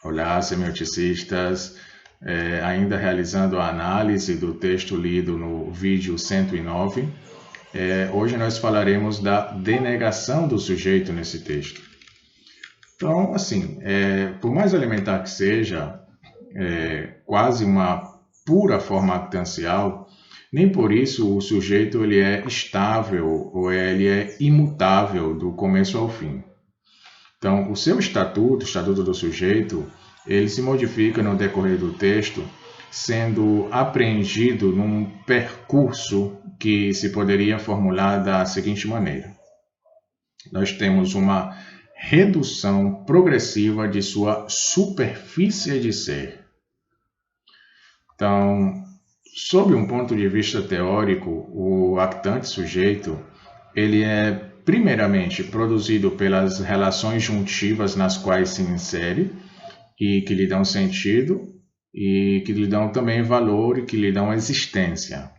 Olá, semioticistas. Ainda realizando a análise do texto lido no vídeo 109, hoje nós falaremos da denegação do sujeito nesse texto. Então, assim, por mais elementar que seja, quase uma pura forma actancial, nem por isso o sujeito ele é estável ou ele é imutável do começo ao fim. Então, o seu estatuto, o estatuto do sujeito, ele se modifica no decorrer do texto, sendo apreendido num percurso que se poderia formular da seguinte maneira. Nós temos uma redução progressiva de sua superfície de ser. Então, sob um ponto de vista teórico, o actante sujeito, ele é primeiramente produzido pelas relações juntivas nas quais se insere e que lhe dão sentido e que lhe dão também valor e que lhe dão existência.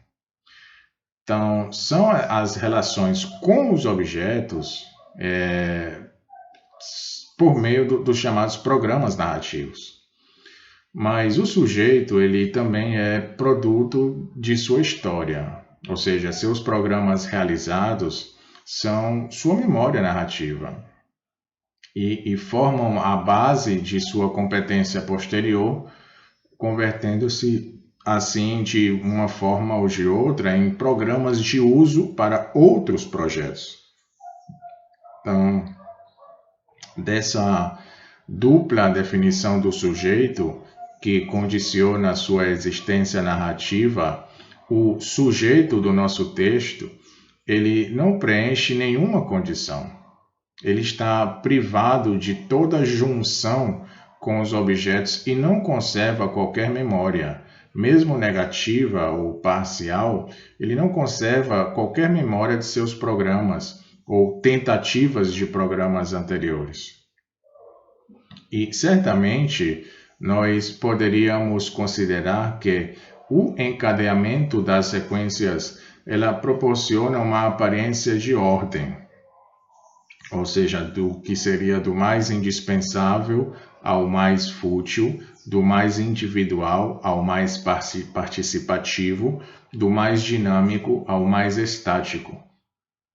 Então, são as relações com os objetos por meio dos chamados programas narrativos. Mas o sujeito, ele também é produto de sua história, ou seja, seus programas realizados são sua memória narrativa e formam a base de sua competência posterior, convertendo-se assim de uma forma ou de outra em programas de uso para outros projetos. Então, dessa dupla definição do sujeito que condiciona a sua existência narrativa, o sujeito do nosso texto, ele não preenche nenhuma condição. Ele está privado de toda junção com os objetos e não conserva qualquer memória. Mesmo negativa ou parcial, ele não conserva qualquer memória de seus programas ou tentativas de programas anteriores. E certamente nós poderíamos considerar que o encadeamento das sequências ela proporciona uma aparência de ordem, ou seja, do que seria do mais indispensável ao mais fútil, do mais individual ao mais participativo, do mais dinâmico ao mais estático.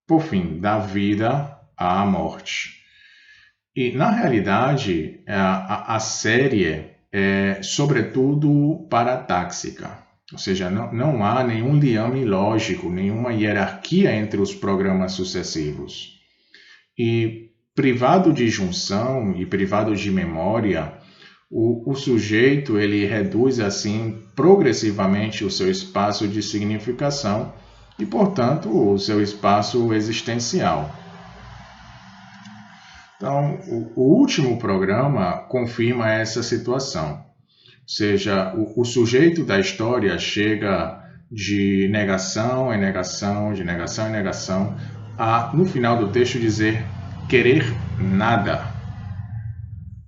Por fim, da vida à morte. E, na realidade, a série é, sobretudo, paratáxica. Ou seja, não há nenhum liame lógico, nenhuma hierarquia entre os programas sucessivos. E, privado de junção e privado de memória, o sujeito ele reduz, assim, progressivamente o seu espaço de significação e, portanto, o seu espaço existencial. Então, o último programa confirma essa situação. Ou seja, o sujeito da história chega de negação em negação, de negação em negação, a, no final do texto, dizer querer nada.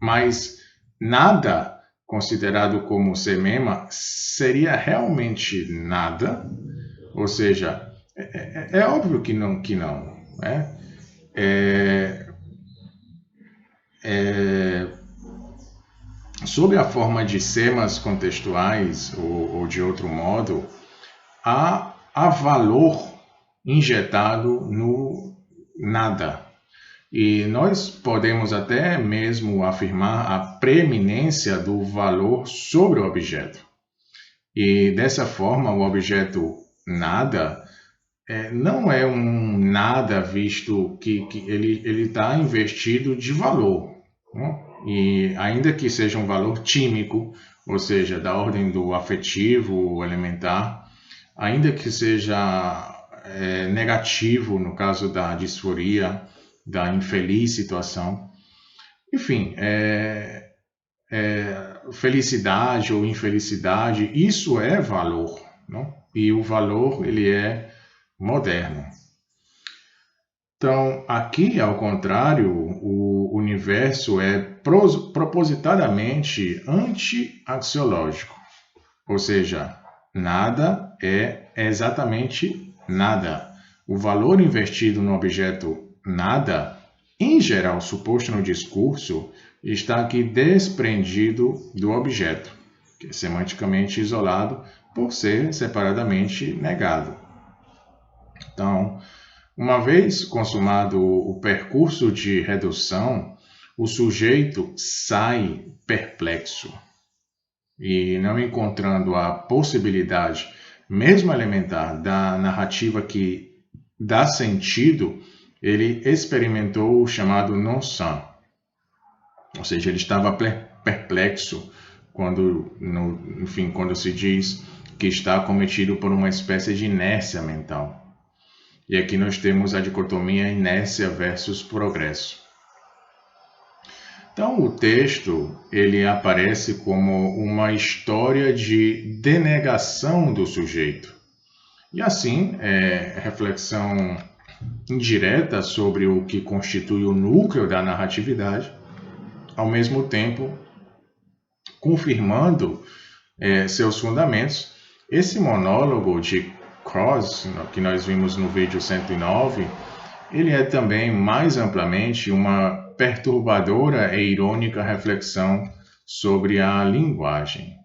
Mas nada, considerado como semema, seria realmente nada? Ou seja, é óbvio que não, né? Sob a forma de semas contextuais ou de outro modo, há valor injetado no nada. E nós podemos até mesmo afirmar a preeminência do valor sobre o objeto. E dessa forma, o objeto nada não é um nada visto que ele está investido de valor, né? E ainda que seja um valor tímico, ou seja, da ordem do afetivo elementar, ainda que seja negativo no caso da disforia, da infeliz situação, enfim, felicidade ou infelicidade, isso é valor, não? E o valor ele é moderno. Então, aqui, ao contrário, o universo é propositadamente anti-axiológico, ou seja, nada é exatamente nada. O valor investido no objeto nada, em geral suposto no discurso, está aqui desprendido do objeto, que é semanticamente isolado por ser separadamente negado. Então, uma vez consumado o percurso de redução, o sujeito sai perplexo e, não encontrando a possibilidade, mesmo elementar, da narrativa que dá sentido, ele experimentou o chamado non-san. Ou seja, ele estava perplexo quando se diz que está acometido por uma espécie de inércia mental. E aqui nós temos a dicotomia inércia versus progresso. Então, o texto ele aparece como uma história de denegação do sujeito. E assim, reflexão indireta sobre o que constitui o núcleo da narratividade, ao mesmo tempo confirmando seus fundamentos. Esse monólogo de Cross, que nós vimos no vídeo 109, ele é também mais amplamente uma perturbadora e irônica reflexão sobre a linguagem.